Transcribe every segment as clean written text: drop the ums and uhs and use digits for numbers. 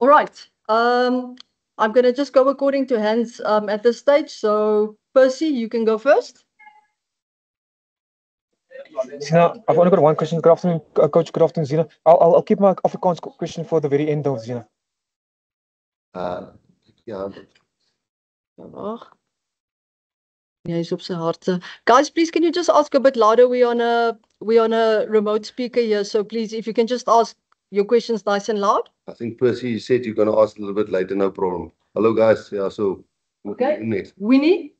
All right. I'm going to just go according to hands at this stage. So, Percy, you can go first. Zina, I've only got one question. Good afternoon, Coach. Good afternoon, Zina. I'll keep my Afrikaans question for the very end, though, Zina. Yeah. Jy's op sy harte. Guys, please can you just ask a bit louder? We're on a remote speaker here, so please, if you can just ask your questions nice and loud. I think Percy, you said you're going to ask a little bit later, no problem. Hello, guys. Yeah, so Okay. Next. Winnie.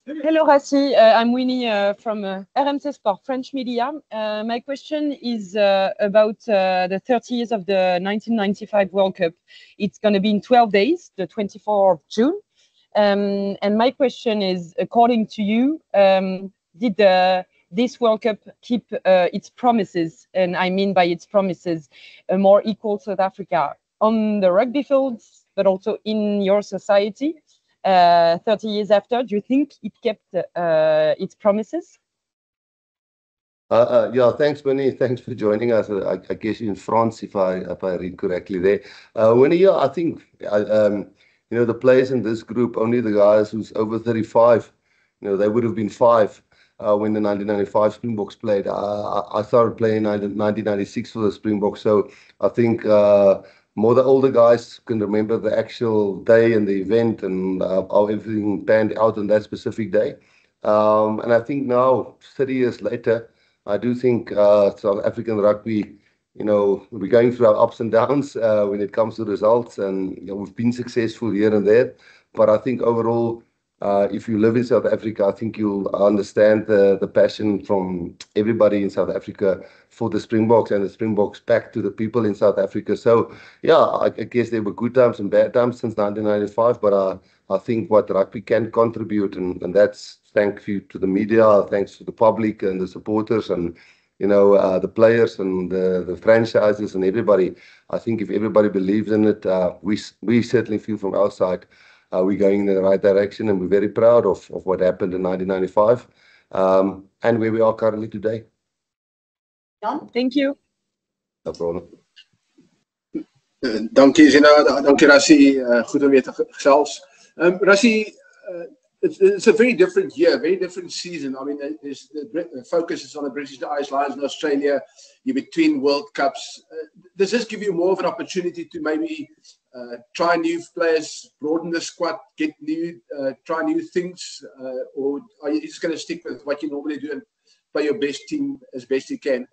Hello, Rassi. I'm Winnie from RMC Sport, French media. My question is about the 30 years of the 1995 World Cup. It's going to be in 12 days, the 24th of June. And my question is, according to you, did this World Cup keep its promises? And I mean by its promises, a more equal South Africa on the rugby fields, but also in your society? 30 years after, do you think it kept its promises? Yeah, thanks, Winnie. Thanks for joining us. I guess in France, if I read correctly there. Winnie, yeah, I think the players in this group, only the guys who's over 35, they would have been 5 when the 1995 Springboks played. I started playing in 1996 for the Springboks, so I think more the older guys can remember the actual day and the event and how everything panned out on that specific day. And I think now, 30 years later, I do think South African rugby, we're going through our ups and downs when it comes to results, and we've been successful here and there. But I think overall, if you live in South Africa, I think you'll understand the passion from everybody in South Africa for the Springboks and the Springboks back to the people in South Africa. So, yeah, I guess there were good times and bad times since 1995, but I think what rugby can contribute, and that's thank you to the media, thanks to the public and the supporters and, the players and the franchises and everybody. I think if everybody believes in it, we certainly feel from our side we're going in the right direction, and we're very proud of what happened in 1995 and where we are currently today. Jan? Thank you. No problem. Dankie Zina, dankie Rassie, goed om weer te gesels. Rassie, it's a very different year, very different season. I mean, the focus is on the British Irish Lions in Australia. You're between World Cups. Does this give you more of an opportunity to maybe try new players, broaden the squad, get try new things, or are you just going to stick with what you normally do and play your best team as best you can?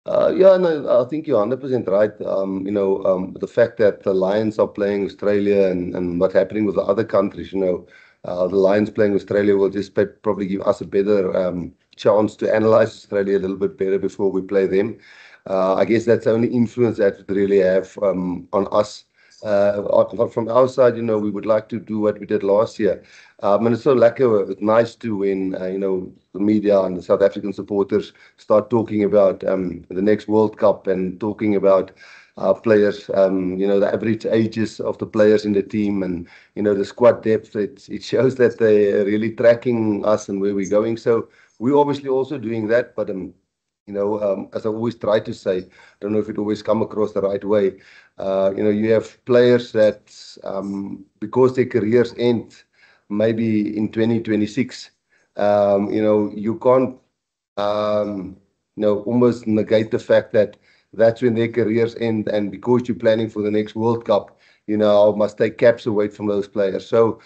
Yeah, no, I think you're 100% right. The fact that the Lions are playing Australia and what's happening with the other countries, the Lions playing Australia will just probably give us a better chance to analyze Australia a little bit better before we play them. I guess that's the only influence that would really have on us. From our side, we would like to do what we did last year. And it's so it's nice to when, the media and the South African supporters start talking about the next World Cup and talking about players, the average ages of the players in the team and, the squad depth. It shows that they're really tracking us and where we're going. So we're obviously also doing that, but as I always try to say, I don't know if it always come across the right way. You have players that, because their careers end maybe in 2026, you can't, almost negate the fact that that's when their careers end, and because you're planning for the next World Cup, I must take caps away from those players. So,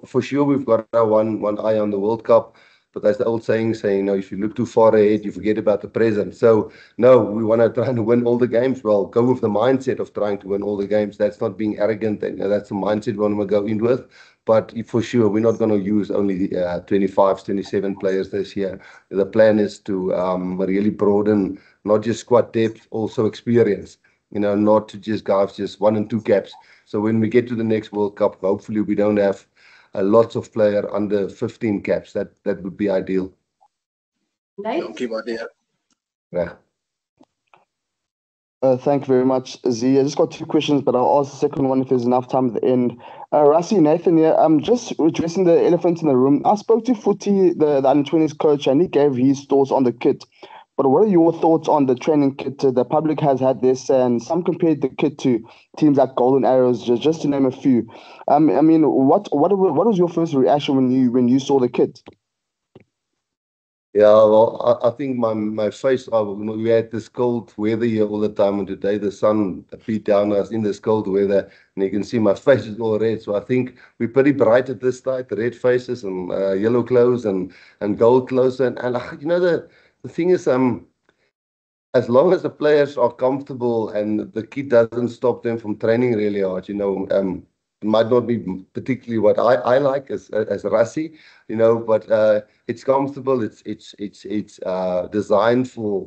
for sure we've got our one eye on the World Cup. But that's the old saying, if you look too far ahead, you forget about the present. So, no, we want to try and win all the games. Well, go with the mindset of trying to win all the games. That's not being arrogant. And, that's the mindset we want to go in with. But for sure, we're not going to use only 25, 27 players this year. The plan is to really broaden not just squad depth, also experience. Not to just guys, just 1 and 2 caps. So when we get to the next World Cup, hopefully we don't have lots of players under 15 caps. That would be ideal. Dankie, Maria. Yeah. Thank you very much, Z. I just got 2 questions, but I'll ask the second one if there's enough time at the end. Rassie, Nathan here. I'm just addressing the elephant in the room. I spoke to Footy, the under-20s coach, and he gave his thoughts on the kit. but what are your thoughts on the training kit? The public has had this, and some compared the kit to teams like Golden Arrows, just to name a few. I mean, what was your first reaction when you saw the kit? Yeah, well, I think my face, we had this cold weather here all the time, and today the sun beat down us in this cold weather, and you can see my face is all red. So I think we're pretty bright at this time, the red faces and yellow clothes and gold clothes. And you know, the thing is, as long as the players are comfortable and the kit doesn't stop them from training really hard, you know, it might not be particularly what I like as Rassie, you know, but it's comfortable. It's designed for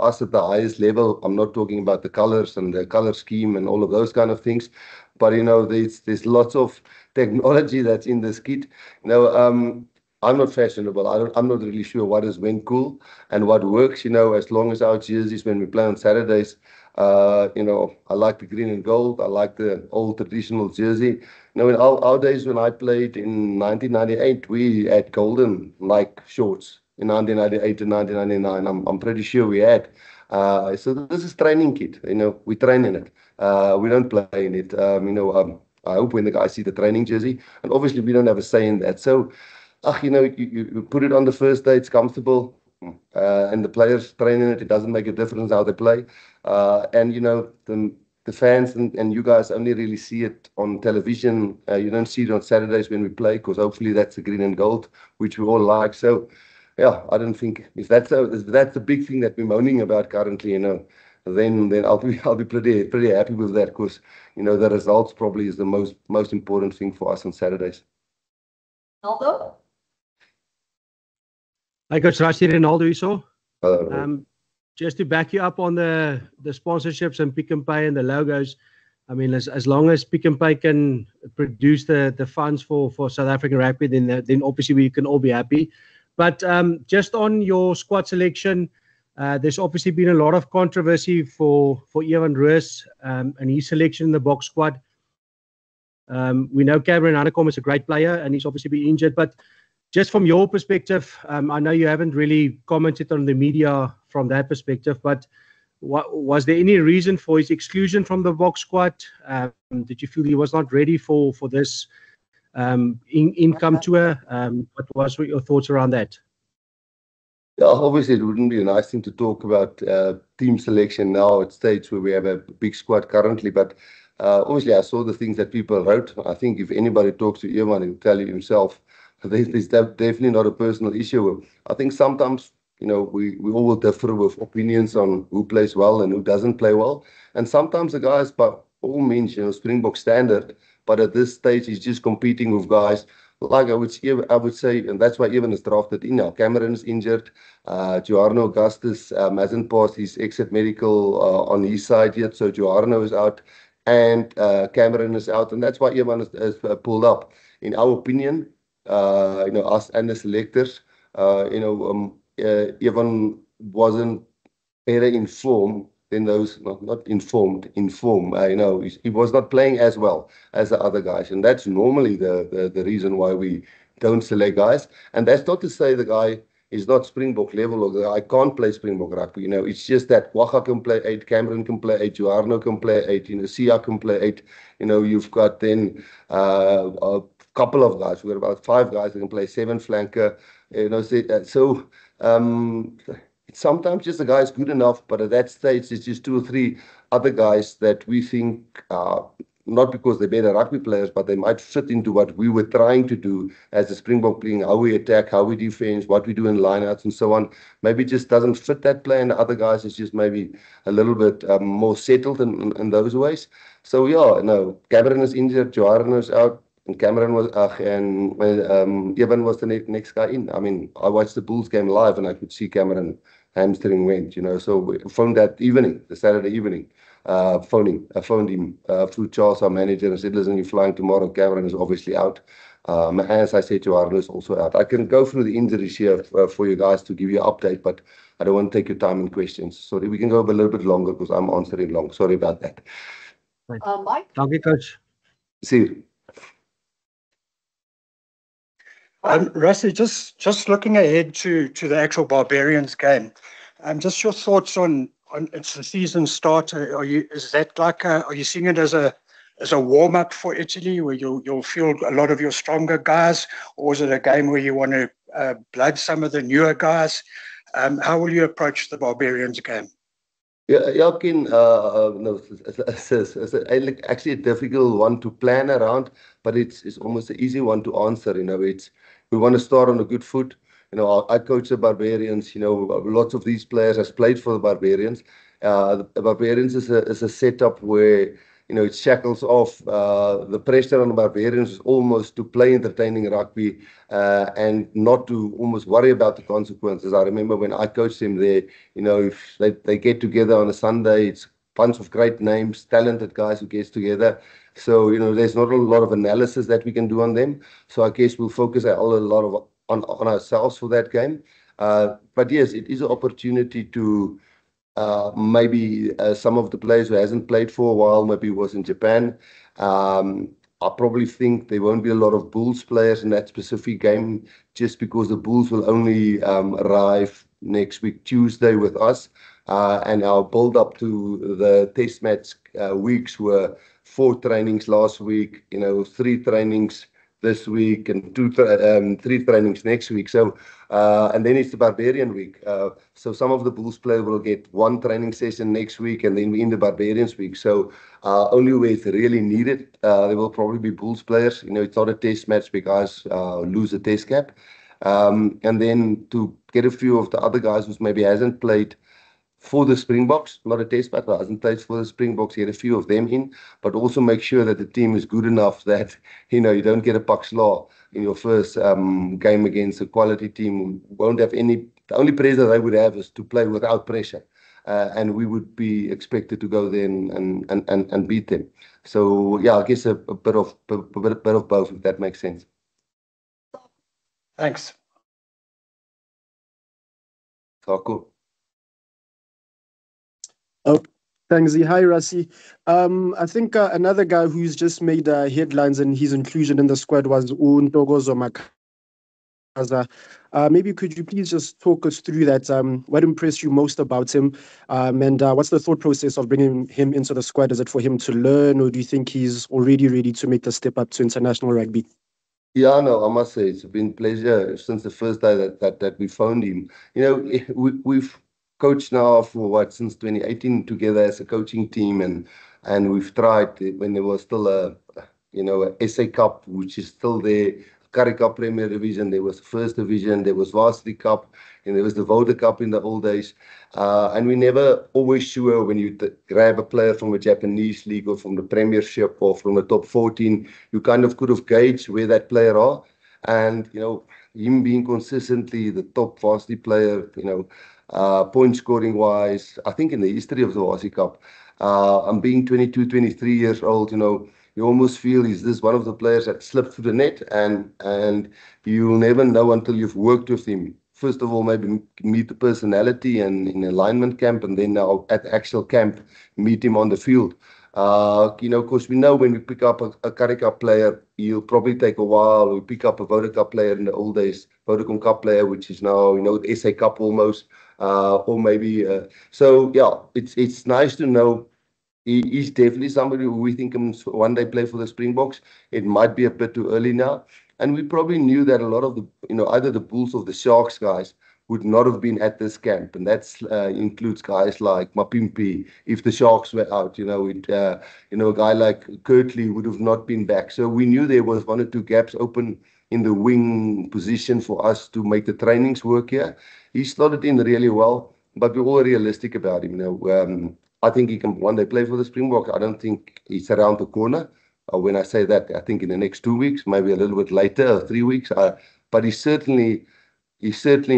us at the highest level. I'm not talking about the colors and the color scheme and all of those kind of things, but you know, there's lots of technology that's in this kit. You know, I'm not fashionable. I'm not really sure what is when cool and what works. You know, as long as our jerseys when we play on Saturdays. You know, I like the green and gold. I like the old traditional jersey. You know, in our days when I played in 1998, we had golden like shorts in 1998 to 1999. I'm pretty sure we had. So this is training kit. You know, we train in it. We don't play in it. You know, I hope when the guys see the training jersey, and obviously we don't have a say in that. So, you know, you put it on the first day. It's comfortable. And the players train in it. It doesn't make a difference how they play. And you know, the fans and you guys only really see it on television. You don't see it on Saturdays when we play, because hopefully that's the green and gold, which we all like. So yeah, I don't think if that's the big thing that we're moaning about currently, you know, then I'll be pretty happy with that, because you know the results probably is the most important thing for us on Saturdays. Ronaldo? Hi, Coach Rassie, Ronaldo Iso. Just to back you up on the sponsorships and Pick n Pay and the logos, I mean, as long as Pick n Pay can produce the funds for South African rugby, then obviously we can all be happy. But just on your squad selection, there's obviously been a lot of controversy for Evan Roos and his selection in the box squad. We know Cameron Hanekom is a great player and he's obviously been injured, but just from your perspective, I know you haven't really commented on the media from that perspective, but was there any reason for his exclusion from the box squad? Did you feel he was not ready for this income tour? What was your thoughts around that? Yeah, obviously it wouldn't be a nice thing to talk about team selection now at stage where we have a big squad currently, but obviously I saw the things that people wrote. I think if anybody talks to Evan, he'll tell you himself. There's definitely not a personal issue. I think sometimes, you know, we all will differ with opinions on who plays well and who doesn't play well. And sometimes the guys, by all means, you know, Springbok standard, but at this stage, he's just competing with guys like I would say, and that's why Evan is drafted in now. Cameron is injured. Joarno Augustus hasn't passed his exit medical on his side yet, so Joarno is out and Cameron is out, and that's why Evan is pulled up. In our opinion, you know, us and the selectors, you know, Evan wasn't better informed than those, not informed, you know, he was not playing as well as the other guys. And that's normally the reason why we don't select guys. And that's not to say the guy is not Springbok level or the guy can't play Springbok rugby. You know, it's just that Waka can play 8, Cameron can play 8, Joarno can play 8, you know, Sia can play 8. You know, you've got then a couple of guys. We've got about 5 guys that can play 7 flanker. You know, so sometimes just the guy is good enough, but at that stage, it's just 2 or 3 other guys that we think, not because they're better rugby players, but they might fit into what we were trying to do as a Springbok playing, how we attack, how we defend, what we do in lineouts and so on. Maybe it just doesn't fit that play, and the other guys is just maybe a little bit more settled in those ways. So yeah, no, Cameron is injured, Joarno is out, and Cameron was, Evan was the next guy in. I mean, I watched the Bulls game live and I could see Cameron hamstring went, you know. So we phoned that evening, the Saturday evening, I phoned him through Charles, our manager, and said, listen, you're flying tomorrow. Cameron is obviously out. As I said, Joarno is also out. I can go through the injuries here for you guys to give you an update, but I don't want to take your time and questions. Sorry, we can go a little bit longer because I'm answering long. Sorry about that. Mike? Thank you, Coach. See you. Rassie, just looking ahead to the actual Barbarians game, Just your thoughts on it's the season start. Are you seeing it as a warm up for Italy where you'll feel a lot of your stronger guys, or is it a game where you want to blood some of the newer guys? How will you approach the Barbarians game? Yeah, Ken, no, it's actually a difficult one to plan around, but it's almost an easy one to answer. We want to start on a good foot. I coach the Barbarians. Lots of these players has played for the Barbarians. The Barbarians is a setup where it shackles off. The pressure on the Barbarians is almost to play entertaining rugby and not to almost worry about the consequences. I remember when I coached them there, if they get together on a Sunday, it's a bunch of great names, talented guys who gets together. So, there's not a lot of analysis that we can do on them. So I guess we'll focus a lot on ourselves for that game. But yes, it is an opportunity to maybe some of the players who hasn't played for a while, maybe was in Japan. I probably think there won't be a lot of Bulls players in that specific game just because the Bulls will only arrive next week, Tuesday with us. And our build up to the test match weeks were 4 trainings last week, 3 trainings this week and 3 trainings next week. So, and then it's the Barbarian week. So some of the Bulls players will get 1 training session next week and then in the Barbarians week. So only where it's really needed, there will probably be Bulls players. It's not a test match because lose a test cap. And then to get a few of the other guys who maybe hasn't played for the Springboks, not a test match, but hasn't played for the Springboks, get a few of them in, but also make sure that the team is good enough that, you don't get a puck slaw in your first game against a quality team. Won't have the only pressure they would have is to play without pressure. And we would be expected to go there and beat them. So, yeah, I guess a bit of both, if that makes sense. Thanks. Cool. Oh, thanks. Hi, Rassie. I think another guy who's just made headlines and his inclusion in the squad was Ntokozo Makaza. Maybe could you please just talk us through that? What impressed you most about him? And what's the thought process of bringing him into the squad? Is it for him to learn, or do you think he's already ready to make the step up to international rugby? Yeah, no, I must say it's been a pleasure since the first day that we found him. We've coached now for since 2018 together as a coaching team, and we've tried when there was still a SA Cup, which is still there, Currie Cup Premier Division, there was First Division, there was Varsity Cup, and there was the Voda Cup in the old days. And we never always sure when you grab a player from a Japanese league or from the Premiership or from the top 14, you kind of could have gauged where that player are. And, him being consistently the top varsity player, point scoring wise, I think in the history of the Varsity Cup, I'm being 22, 23 years old, you almost feel is this one of the players that slipped through the net, and you'll never know until you've worked with him. First of all, maybe meet the personality and in alignment camp, and then now at the actual camp, meet him on the field. Because we know when we pick up a Currie Cup player, he'll probably take a while. We pick up a Voda Cup player in the old days, Vodacom Cup player, which is now, the SA Cup almost, or maybe. So, yeah, it's nice to know he's definitely somebody who we think can one day play for the Springboks. It might be a bit too early now. And we probably knew that a lot of the, either the Bulls or the Sharks guys would not have been at this camp. And that includes guys like Mapimpi. If the Sharks were out, a guy like Kirtley would have not been back. So we knew there was 1 or 2 gaps open in the wing position for us to make the trainings work here. He slotted in really well, but we're all realistic about him. I think he can one day play for the Springboks. I don't think he's around the corner. When I say that, I think in the next 2 weeks, maybe a little bit later, or 3 weeks. But he's certainly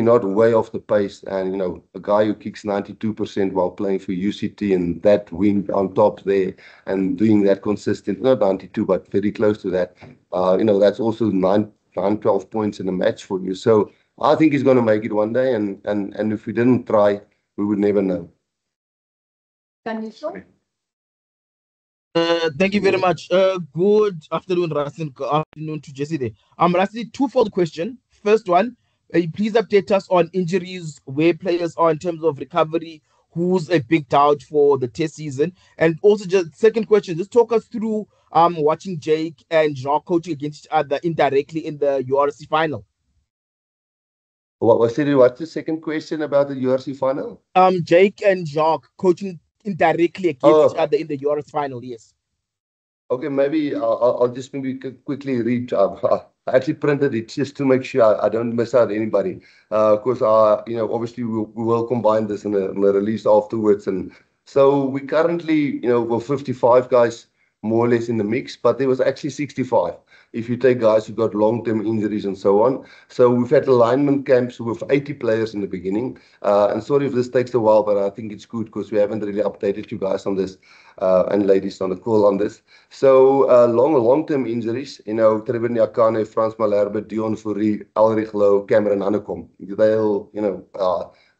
not way off the pace. And, a guy who kicks 92% while playing for UCT and that wing on top there and doing that consistent, not 92, but very close to that. That's also 12 points in a match for you. So I think he's going to make it one day. And if we didn't try, we would never know. Can you show? Thank you very much. Good afternoon, Rassie. Good afternoon to Jesse there. Rassie, twofold question. First one, Please update us on injuries, where players are in terms of recovery, who's a big doubt for the test season. And also, just second question, just talk us through watching Jake and Jacques coaching against each other indirectly in the URC final. What's the second question about the URC final? Jake and Jacques coaching indirectly against each other in the URC final, yes. Okay, maybe I'll just maybe quickly read. I actually printed it just to make sure I don't miss out anybody. Because obviously we will combine this in a release afterwards. And so we currently, we're 55 guys more or less in the mix, but there was actually 65 if you take guys who got long-term injuries and so on. So we've had alignment camps with 80 players in the beginning. And sorry if this takes a while, but I think it's good because we haven't really updated you guys on this and ladies on the call on this. So long-term injuries, Trevor Nyakane, Frans Malherbe, Dion Fourie, Ulrich Lowe, Cameron Hanekom. They'll,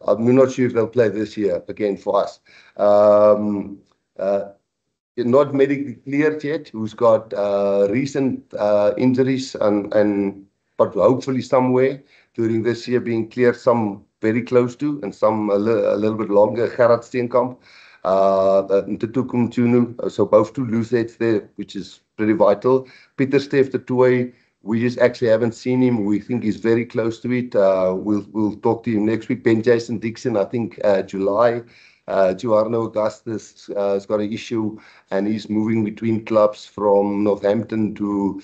I'm not sure if they'll play this year again for us. Not medically cleared yet, who's got recent injuries but hopefully somewhere during this year being cleared, some very close to and some a little bit longer. Gerard Steenkamp, Ntutukum Tunu, so both two loose heads there, which is pretty vital. Pieter-Steph du Toit, we just actually haven't seen him. We think he's very close to it. We'll talk to him next week. Ben Jason Dixon, I think July. Arno Augustus has got an issue and he's moving between clubs from Northampton to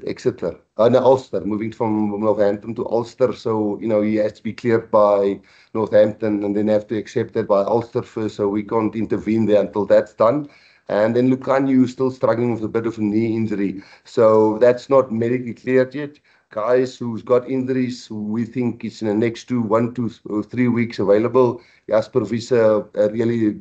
Exeter. No, Ulster, moving from Northampton to Ulster. So, he has to be cleared by Northampton and then have to accept that by Ulster first. So we can't intervene there until that's done. And then Lucanio is still struggling with a bit of a knee injury. So that's not medically cleared yet. Guys who's got injuries, who we think is in the next 1 to 3 weeks available. Jasper Wiese really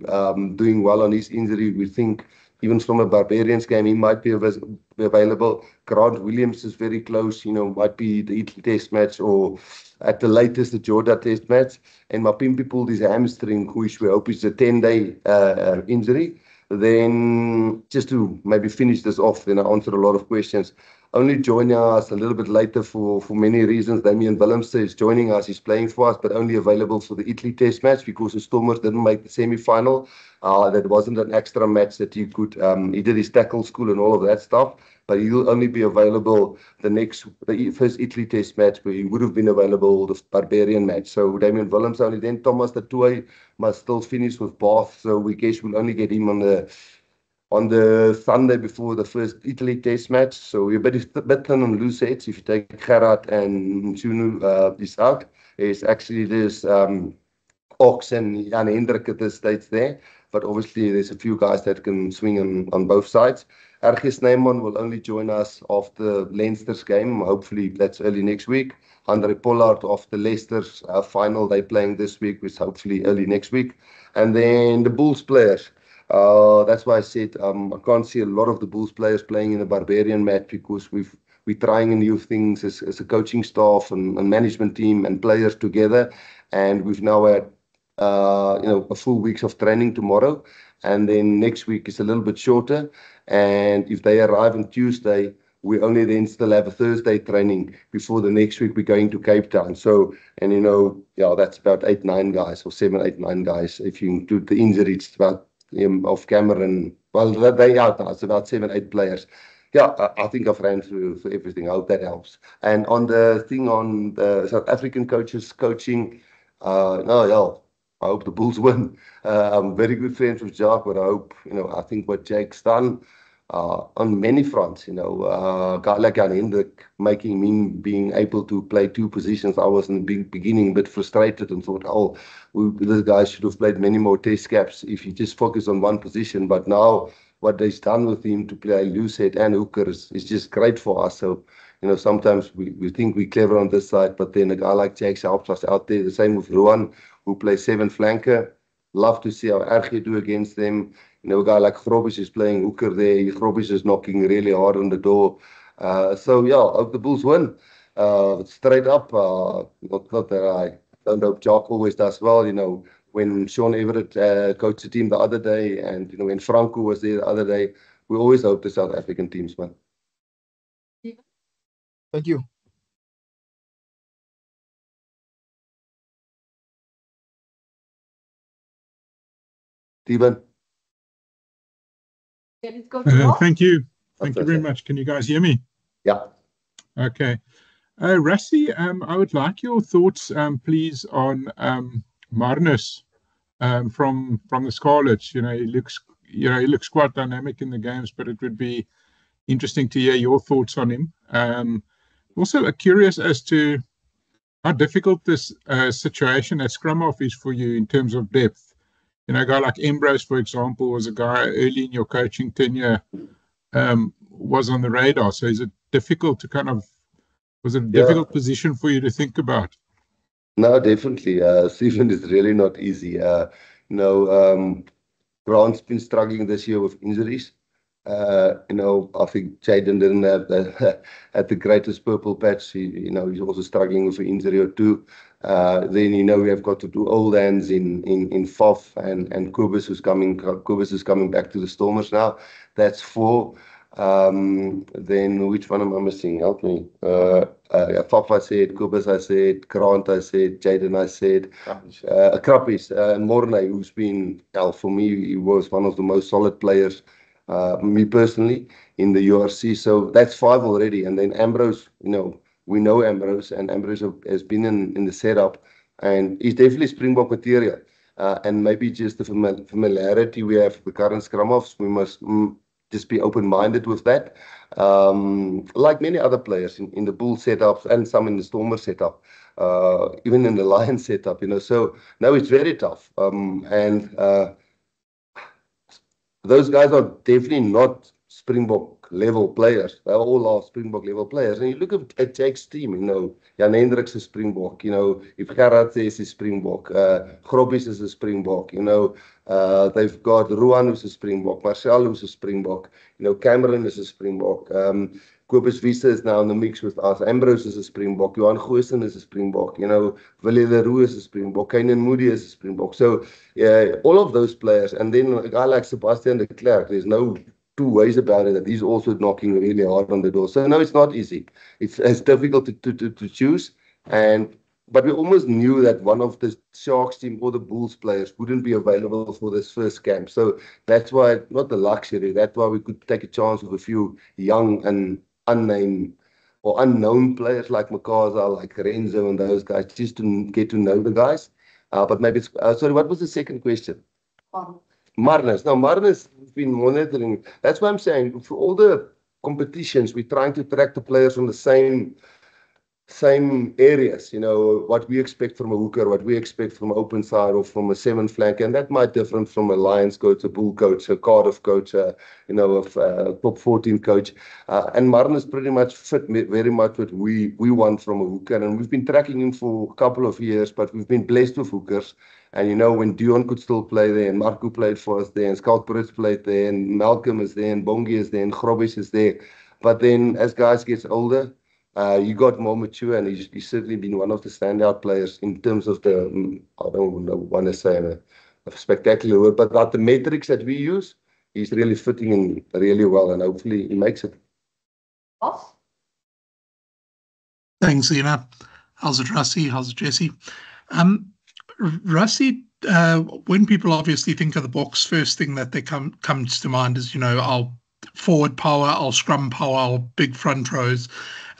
doing well on his injury. We think even from a Barbarians game, he might be available. Grant Williams is very close, might be the Italy test match or at the latest the Georgia test match. And Mapimpi pulled his hamstring, which we hope is a 10-day injury. Then just to maybe finish this off, then I answer a lot of questions. Only joining us a little bit later for many reasons. Damian Willemse is joining us. He's playing for us, but only available for the Italy test match because the Stormers didn't make the semi-final. That wasn't an extra match that he could. He did his tackle school and all of that stuff, but he'll only be available the first Italy test match where he would have been available the Barbarian match. So Damian Willemse only, then Thomas du Toit must still finish with Bath. So we guess we'll only get him on the Sunday before the first Italy test match. So we're a bit thin on loose heads. If you take Gerard and Chunu is out, there's actually this Ox and Jan Hendrik at this stage there. But obviously there's a few guys that can swing on both sides. RG Snyman will only join us after Leinster's game. Hopefully that's early next week. Andre Pollard after Leicester's final, they're playing this week, which hopefully early next week. And then the Bulls players. That's why I said I can't see a lot of the Bulls players playing in the Barbarian match because we're trying new things as a coaching staff and management team and players together. And we've now had a full week of training tomorrow. And then next week is a little bit shorter. And if they arrive on Tuesday, we only then still have a Thursday training before the next week we're going to Cape Town. So, and that's about 8, 9 guys or 7, 8, 9 guys. If you include the injuries, it's about off camera they out now. It's about 7, 8 players. Yeah, I think I've ran through everything. I hope that helps. And on the thing on the South African coaches coaching, I hope the Bulls win. I'm very good friends with Jacques, but I hope, I think what Jake's done on many fronts, guy like Jan Hendrik making me being able to play 2 positions. I was in the beginning a bit frustrated and thought, this guy should have played many more test caps if he just focused on 1 position. But now what they've done with him to play loose head and hooker is just great for us. So, sometimes we think we're clever on this side, but then a guy like Jake helps us out there. The same with Ruan, who plays 7 flanker. Love to see how RG do against them. A guy like Grobisch is playing hooker there. Grobisch is knocking really hard on the door. So, yeah, I hope the Bulls win. Straight up, not that I don't hope Jacques always does well. When Sean Everett coached the team the other day and, when Franco was there the other day, we always hope the South African teams win. Thank you. Steven. Thank you. Thank you very much. Can you guys hear me? Yeah. Okay. Rassie, I would like your thoughts, please, on Marnus from the Scarlets. He looks quite dynamic in the games, but it would be interesting to hear your thoughts on him. Also, curious as to how difficult this situation at scrum half is for you in terms of depth. A guy like Ambrose, for example, was a guy early in your coaching tenure, was on the radar. So is it difficult to was it a difficult position for you to think about? No, definitely. Stephen, is really not easy. Grant's been struggling this year with injuries. I think Jaden didn't have the greatest purple patch. He's also struggling with an injury or two. Then we have got to do old hands in Faf and Kobus who's coming back to the Stormers now. That's 4. Then which one am I missing? Help me. Faf I said, Kobus I said, Grant I said, Jaden I said, Krappies, and Mornay, who's been, for me, he was one of the most solid players, me personally, in the URC. So that's 5 already. And then Ambrose, we know Ambrose, and Ambrose has been in the setup, and he's definitely Springbok material. And maybe just the familiarity we have with the current scrum halves, we must just be open-minded with that. Like many other players in the Bull setup and some in the Stormer setup, even in the Lion setup, So now it's very tough. And those guys are definitely not Springbok level players. They all are Springbok level players. And you look at Jake's team, Jan Hendricks is Springbok, if Gerard is Springbok, Grobbies is a Springbok, they've got Ruan who's a Springbok, Marcel who's a Springbok, Cameron is a Springbok, Kobus Visa is now in the mix with us, Ambrose is a Springbok, Johan Goosen is a Springbok, Willie Leroux is a Springbok, Kainan Moody is a Springbok. So all of those players, and then a guy like Sebastian de Klerk, there's no 2 ways about it, that he's also knocking really hard on the door. So no, it's not easy. It's difficult to choose. But we almost knew that one of the Sharks team or the Bulls players wouldn't be available for this first camp. So that's why, not the luxury, that's why we could take a chance with a few young and unnamed or unknown players like Makaza, like Renzo and those guys, just to get to know the guys. But maybe it's, sorry, what was the second question? Marnus. Now, Marnus has been monitoring. That's why I'm saying for all the competitions, we're trying to track the players from the same areas, what we expect from a hooker, what we expect from an open side or from a 7 flank, and that might differ from a Lions coach, a Bull coach, a Cardiff coach, a top 14 coach. And Marnus pretty much fit very much what we want from a hooker, and we've been tracking him for a couple of years, but we've been blessed with hookers. And when Dion could still play there, and Marco played for us there, and Schalk Brits played there, and Malcolm is there, and Bongi is there, and Grobbies is there. But then as guys get older, you got more mature, and he's certainly been one of the standout players in terms of the, I don't want to say a spectacular word, but about the metrics that we use, he's really fitting in really well, and hopefully he makes it. Thanks, Zina. How's it, Rassie? How's it, Jesse? Rassie, when people obviously think of the Boks, first thing that they comes to mind is, our forward power, our scrum power, our big front rows.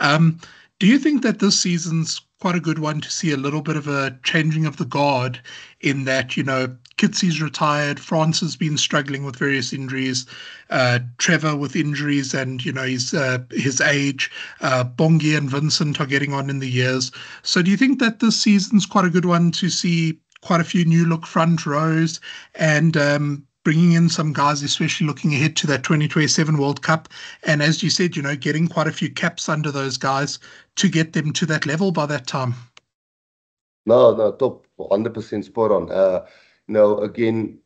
Do you think that this season's quite a good one to see a little bit of a changing of the guard in that, Kitsy's retired, France has been struggling with various injuries, Trevor with injuries and, his age, Bongi and Vincent are getting on in the years. So do you think that this season's quite a good one to see quite a few new look front rows and bringing in some guys, especially looking ahead to that 2027 World Cup? And as you said, getting quite a few caps under those guys to get them to that level by that time. No, top 100% spot on. Again,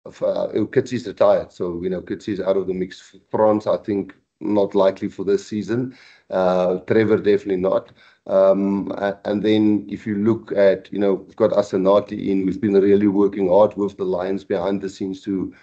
Kitsy's retired, so Kitsy's out of the mix. France, I think, not likely for this season. Trevor definitely not. And then if you look at, we've got Asenati in. We've been really working hard with the Lions behind the scenes to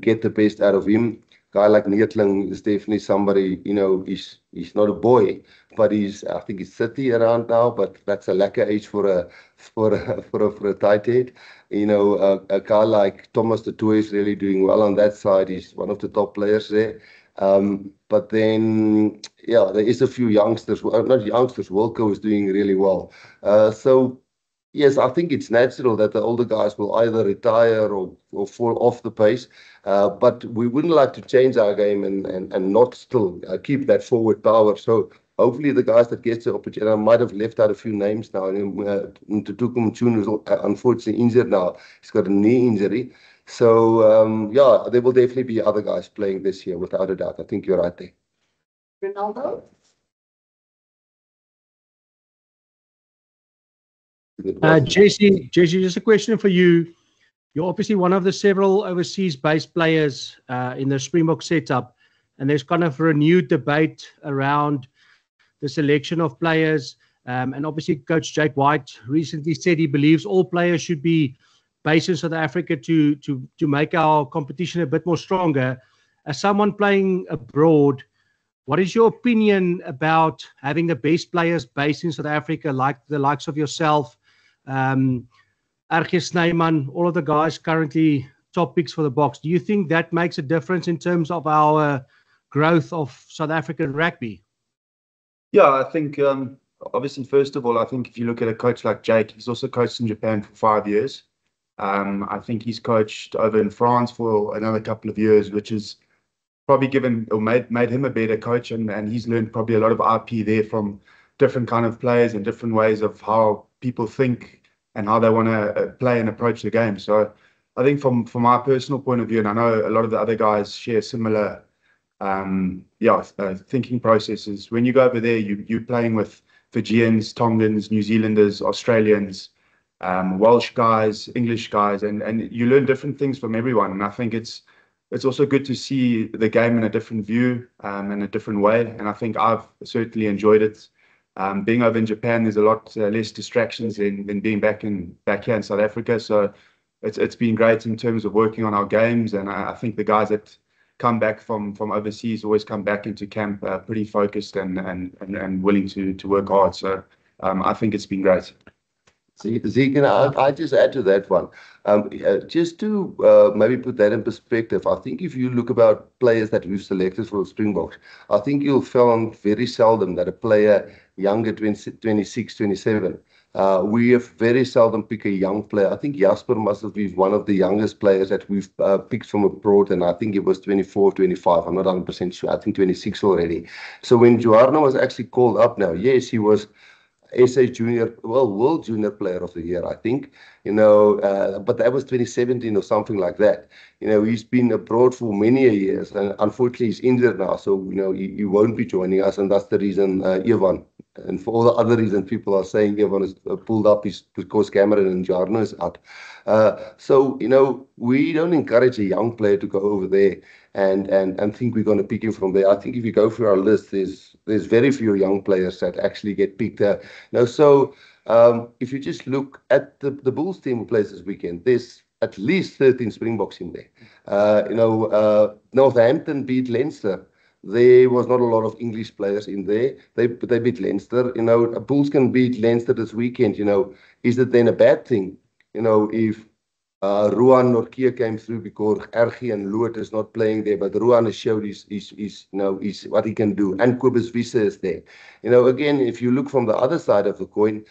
get the best out of him. guy like Neetling is definitely somebody, he's not a boy, but I think he's 30 around now, but that's a lekker age for a tight head. A guy like Thomas de Toey is really doing well on that side. He's one of the top players there. But then, there is a few youngsters, not youngsters, Wilco is doing really well. So, yes, I think it's natural that the older guys will either retire or fall off the pace. But we wouldn't like to change our game and not still keep that forward power. So hopefully the guys that get the opportunity, I might have left out a few names now. Tutuku Mchunu is unfortunately injured now. He's got a knee injury. So, there will definitely be other guys playing this year, without a doubt. I think you're right there. Ronaldo? Jesse, just a question for you. You're obviously one of the several overseas-based players in the Springbok setup, and there's kind of renewed debate around the selection of players. And obviously, Coach Jake White recently said he believes all players should be based in South Africa to make our competition a bit more stronger. As someone playing abroad, what is your opinion about having the best players based in South Africa, like the likes of yourself, RG Snyman, all of the guys currently top picks for the Boks? Do you think that makes a difference in terms of our growth of South African rugby? Yeah, I think, obviously, first of all, I think if you look at a coach like Jake, he's also coached in Japan for 5 years. I think he's coached over in France for another couple of years, which has probably given or made him a better coach, and he's learned probably a lot of IP there from different kind of players and different ways of how people think and how they want to play and approach the game. So I think from my personal point of view, and I know a lot of the other guys share similar thinking processes. When you go over there, you're playing with Fijians, Tongans, New Zealanders, Australians, Welsh guys, English guys, and you learn different things from everyone. And I think it's also good to see the game in a different view, in a different way. And I think I've certainly enjoyed it. Being over in Japan, there's a lot less distractions than being back here in South Africa. So it's been great in terms of working on our games. And I think the guys that come back from overseas always come back into camp pretty focused and willing to work hard. So I think it's been great. Zeke, and I just add to that one. Just to maybe put that in perspective, I think if you look about players that we've selected for the Springboks, I think you'll find very seldom that a player younger, 26, 27, we have very seldom pick a young player. I think Jasper must have been one of the youngest players that we've picked from abroad, and I think it was 24, 25. I'm not 100% sure. I think 26 already. So when Joarno was actually called up now, yes, he was SA Junior, World Junior Player of the Year, I think, but that was 2017 or something like that. He's been abroad for many years, and unfortunately he's injured now, so, he won't be joining us, and that's the reason Ivan, and for all the other reasons people are saying Ivan is pulled up is because Cameron and Jarno is out. So, we don't encourage a young player to go over there and think we're going to pick him from there. I think if you go through our list, there's very few young players that actually get picked. So if you just look at the Bulls team who plays this weekend, there's at least 13 Springboks in there. Northampton beat Leinster. There was not a lot of English players in there. They beat Leinster. Bulls can beat Leinster this weekend. Is it then a bad thing? If Ruan Norkia came through because RG and Loot is not playing there, but Ruan has showed he's what he can do, and Kobus Wiese is there. Again, if you look from the other side of the coin,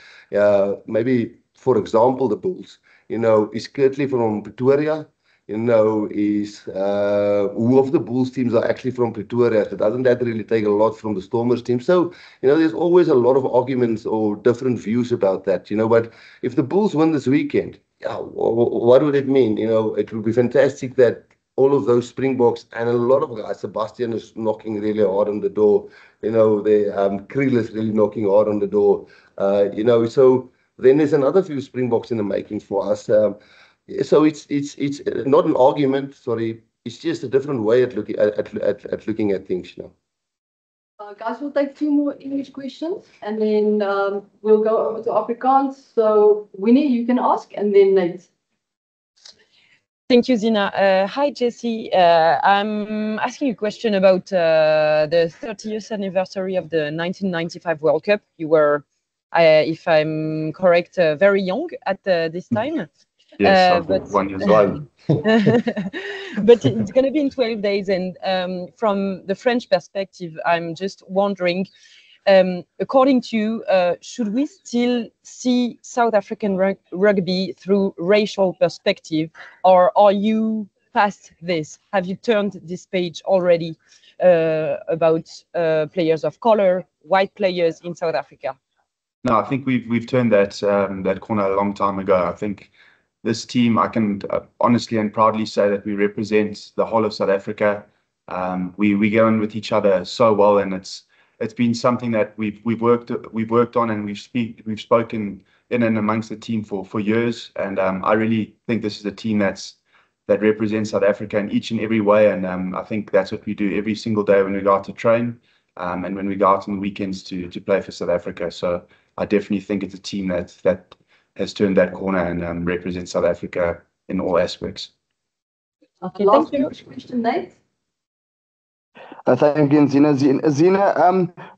maybe for example the Bulls, is Kirtley from Pretoria, is who of the Bulls teams are actually from Pretoria? So doesn't that really take a lot from the Stormers team? So, there's always a lot of arguments or different views about that, but if the Bulls win this weekend, what would it mean? It would be fantastic that all of those Springboks and a lot of guys, Sebastian is knocking really hard on the door, Kriel is really knocking hard on the door, so then there's another few Springboks in the making for us. So it's not an argument, sorry, it's just a different way at looking at things, Guys, we'll take 2 more English questions, and then we'll go over to Afrikaans. So, Winnie, you can ask, and then Nate. Thank you, Zina. Hi, Jesse. I'm asking you a question about the 30th anniversary of the 1995 World Cup. You were, if I'm correct, very young at this time. Yes, but 1 year old. But it's going to be in 12 days. And from the French perspective, I'm just wondering, according to you, should we still see South African rugby through racial perspective, or are you past this? Have you turned this page already about players of color, white players in South Africa? No, I think we've turned that corner a long time ago. I think this team, I can honestly and proudly say that we represent the whole of South Africa. We get on with each other so well, and it's been something that we've worked on, and we've spoken in and amongst the team for years. And I really think this is a team that represents South Africa in each and every way. And I think that's what we do every single day when we go out to train, and when we go out on the weekends to play for South Africa. So I definitely think it's a team that has turned that corner and represents South Africa in all aspects. Okay, thank you. Question, Nate? Thank you, Zina.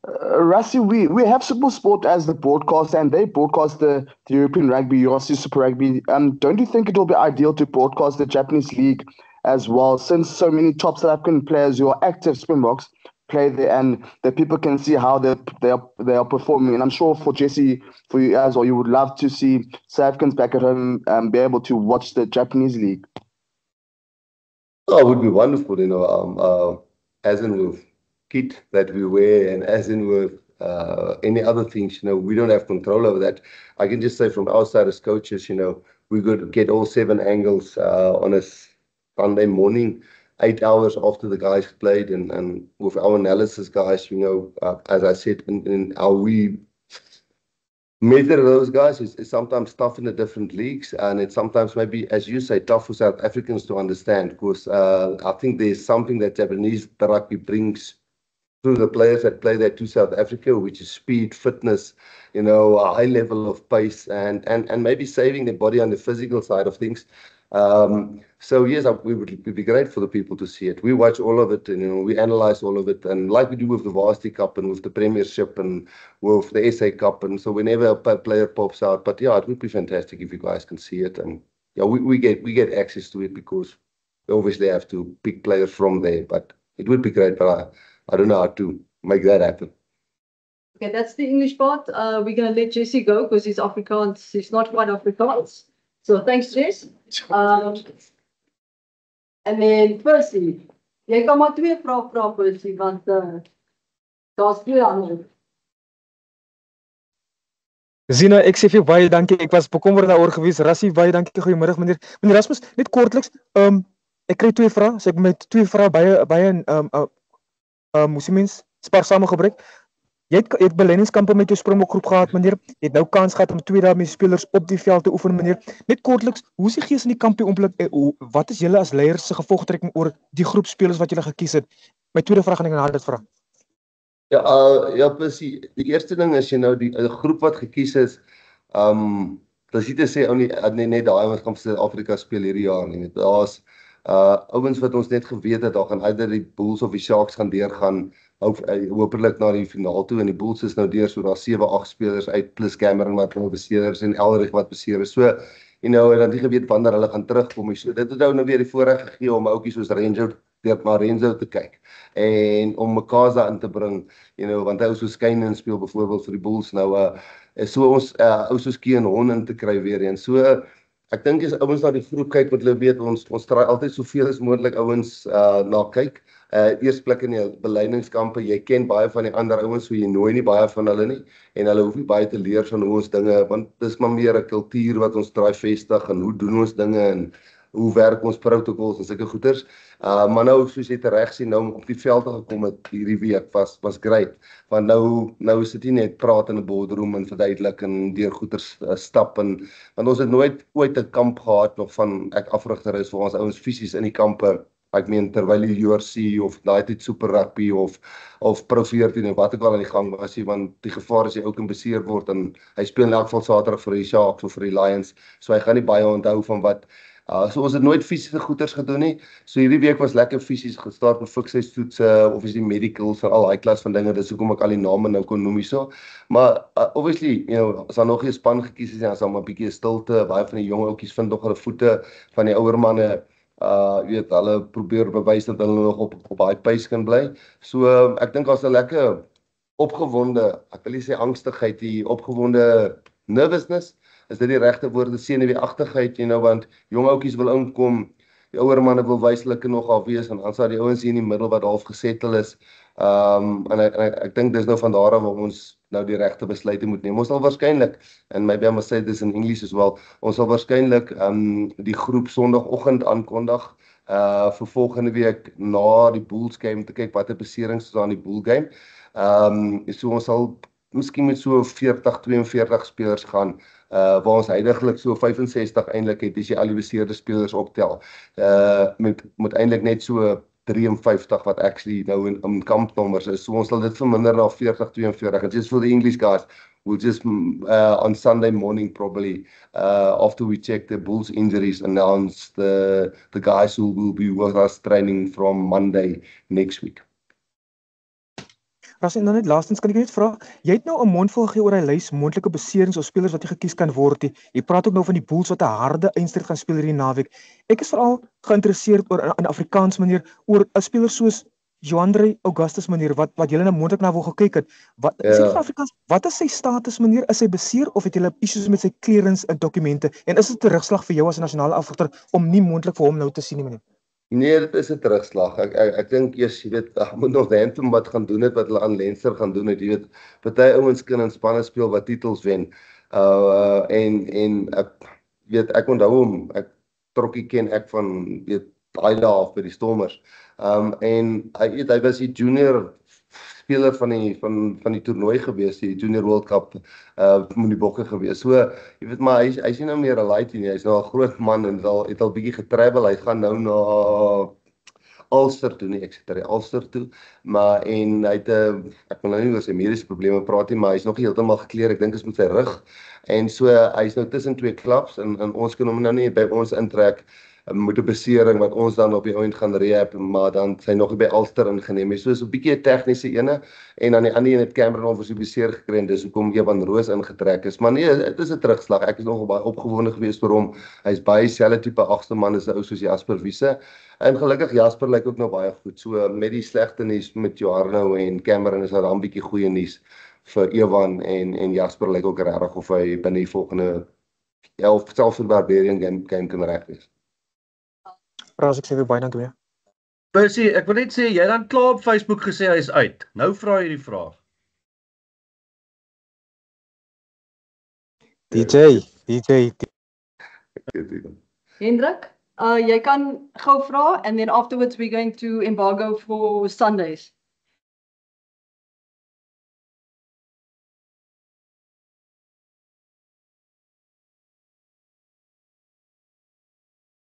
Rassie, we have SuperSport as the broadcaster, and they broadcast the European rugby, URC Super Rugby. Don't you think it will be ideal to broadcast the Japanese league as well, since so many top South African players who are active Springboks play there, and the people can see how they are performing? And I'm sure for Jesse, for you as well, you would love to see South Africans back at home be able to watch the Japanese league. Oh, it would be wonderful, as in with kit that we wear, and as in with any other things, we don't have control over that. I can just say from outside as coaches, we could get all 7 angles on a Sunday morning, 8 hours after the guys played, and with our analysis guys, as I said, in how we measure those guys is sometimes tough in the different leagues, and it's sometimes maybe, as you say, tough for South Africans to understand, because I think there's something that Japanese rugby brings through the players that play there to South Africa, which is speed, fitness, a high level of pace, and maybe saving the body on the physical side of things. So yes, it would be great for the people to see it. We watch all of it, and we analyze all of it, and like we do with the Varsity Cup and with the Premiership and with the SA Cup, and so whenever a player pops out, but yeah, it would be fantastic if you guys can see it, and yeah, we get access to it because we obviously have to pick players from there, but it would be great, but I don't know how to make that happen. Okay, that's the English part. We're going to let Jesse go because he's Afrikaans. He's not quite Afrikaans. So thanks, Jess. And then Percy, jy kan maar 2 vrae vra, Percy, want daar's 2 ander. Zina, ek sê vir jou baie dankie. Ek was bekommerd daaroor gewees. Rassie, baie dankie. Goeiemôre meneer. Meneer Rasmus, net kortliks, ek kry 2 vrae. So ek met 2 vrae baie moes die mens spaarsame gebruik. Jy het beleidingskampe met jou Springbok-groep gehad, meneer. Jy het nou kans gehad om 2 dae met spelers op die veld te oefen, meneer. Net kortliks, hoe is die gees in die kampie oomblik? Wat is julle as leiers se gevolgtrekking oor die groep spelers wat julle gekies het? My tweede vraag gaan ek aan dit vra. Ja, Percy, die eerste ding is die groep wat gekies is, dis nie te sê net daai wat gaan vir Suid-Afrika speel hierdie jaar nie. Daar's ouens wat ons net geweet het, daar gaan either die Bulls of die Sharks gaan deurgaan, hopelik na die finaal toe, en die Bulls is nou deur, so daar 7-8 spelers uit, plus Cameron wat nou beseer is en Elrich wat beseer is. So, en dan nie geweet wanneer hulle gaan terugkom. So dit het nou weer die voorreg gegee om ouetjies soos Renzo te kyk en om Makaza in te bring, want hy soos Kynaan speel byvoorbeeld vir die Bulls nou, so ons ou soos Kean Hon in te kry weer een. So ek dink as ouens na die groep kyk, wat hulle weet, ons draai altyd soveel as moontlik ouens na kyk. Eers plek in die beleidingskampe, jy ken baie van die ander ouens, so jy nooi nie baie van hulle nie, en hulle hoef nie baie te leer van hoe ons dinge, want dis maar meer 'n kultuur wat ons draai vestig, en hoe doen ons dinge, en hoe werk ons protocols en sulke goeders. Maar nou, soos jy reg sien, nou op die veld gekom het hierdie week, was great, want nou is dit nie net praat in 'n boardroom en verduidelik en deur goeders stap, want ons het nooit ooit 'n kamp gehad nog van ek afrigter is vir ons ouens fisies in die kampe. Ek meen terwyl die URC of daai tyd Super Rugby of Pro 14 of wat ook al aan die gang was, want die gevaar is jy ook kan beseer word, en hy speel in elk geval Saterdag vir die Sharks of vir die Lions, so hy gaan nie baie onthou van wat So ons het nooit fisiese goeders gedoen nie. So hierdie week was lekker fisies gestart met fiksheistoetse, obviously medicals en al daai klas van dinge. Dis hoekom ek al die name nou kon noem hierso. Maar obviously, as daar nog 'n span gekies is, dan is daar maar 'n bietjie stilte. Baie van die jong ouetjies vind nog hulle voete, van die ouer manne hulle probeer bewys dat hulle nog op daai pace kan bly. So ek dink daar's 'n lekker opgewonde, ek wil nie sê angstigheid, die opgewonde nervousness, is dit die regte woord, senuweeagtigheid, want jong ouetjies wil inkom, die ouer manne wil wys hulle kan nog al wees, en dan sal die ouens hier in die middel wat half gesettel is. En ek dink dis nou van daar af waar ons nou die regte besluite moet neem. Ons sal waarskynlik, and maybe I must say this in English as well, ons sal waarskynlik die groep Sondagoggend aankondig vir volgende week na die Bulls game te kyk watter beserings is daar in die Bull game. So ons sal miskien met so 40-42 spelers gaan, waar ons heiliglik so 65 eintlik het, as jy al die beseerde spelers optel. Met eintlik net so 53 wat actually nou in kampnommers is. So ons sal dit verminder na 40-42. And just for the English guys, we'll just on Sunday morning probably, after we check the Bulls injuries, announce the guys who will be with us training from Monday next week. Rassie, en dan net laastens kan ek net vra, jy het nou 'n mondvol gegee oor 'n lys moontlike beserings of spelers wat nie gekies kan word nie. Jy praat ook nou van die Bulls wat 'n harde eindstryd gaan speel hierdie naweek. Ek is veral geïnteresseerd oor in Afrikaans manier oor 'n speler soos Joandre Augustus manier wat julle nou moontlik na wou gekyk het. Wat sê jy van Afrikaans? Wat is sy status manier? Is hy beseer of het julle issues met sy clearance in dokumente? En is dit 'n terugslag vir jou as 'n nasionale afrigter om nie moontlik vir hom nou te sien nie meneer? Nee, dit is 'n terugslag. Ek dink eers, jy weet, moet nog Anthem wat gaan doen het wat hulle aan Leinster gaan doen het, jy weet, party ouens kan in spanne speel wat titels wen. En ek onthou hom, Trokkie ken ek van daai dae af by die Stormers. En hy was die junior speler van die toernooi gewees, die Junior World Cup met die Bokke gewees. So, jy weet maar hy's nie nou meer 'n light nie, hy's nou 'n groot man en het al bietjie getravel. Hy gaan nou na Ulster toe nie, ek sê ter Ulster toe, maar en hy het ek wil nou nie oor sy mediese probleme praat nie, maar hy's nog nie heeltemal gekleer. Ek dink is met sy rug. En so hy's nou tussen twee klubs en ons kan hom nou nie by ons intrek met 'n besering wat ons dan op die eind gaan rehab, maar dan sy nog by Ulster ingeneem. So is 'n bietjie 'n tegniese ene en dan die ander een het Cameron of so beseer gekry en dis hoekom Evan Roos ingetrek is. Maar nee, dit is 'n terugslag. Ek is nog baie opgewonde geweest vir hom. Hy's baie dieselfde tipe agste man as 'n ou soos Jasper Wiese. En gelukkig Jasper lyk ook nou baie goed. So met die slegte nuus met Joarno en Cameron is daar dan 'n bietjie goeie nuus vir Evan en Jasper lyk ook regtig of hy binne die volgende 11 selfs in Barbarian game kan reg wees. Ras, ek sê weer baie dankie. Percy, ek wil net sê jy dan klaar op Facebook gesê hy is uit. Nou vra jy die vraag. DJ. Hendrik, jy kan gou vra and then afterwards we're going to embargo for Sundays.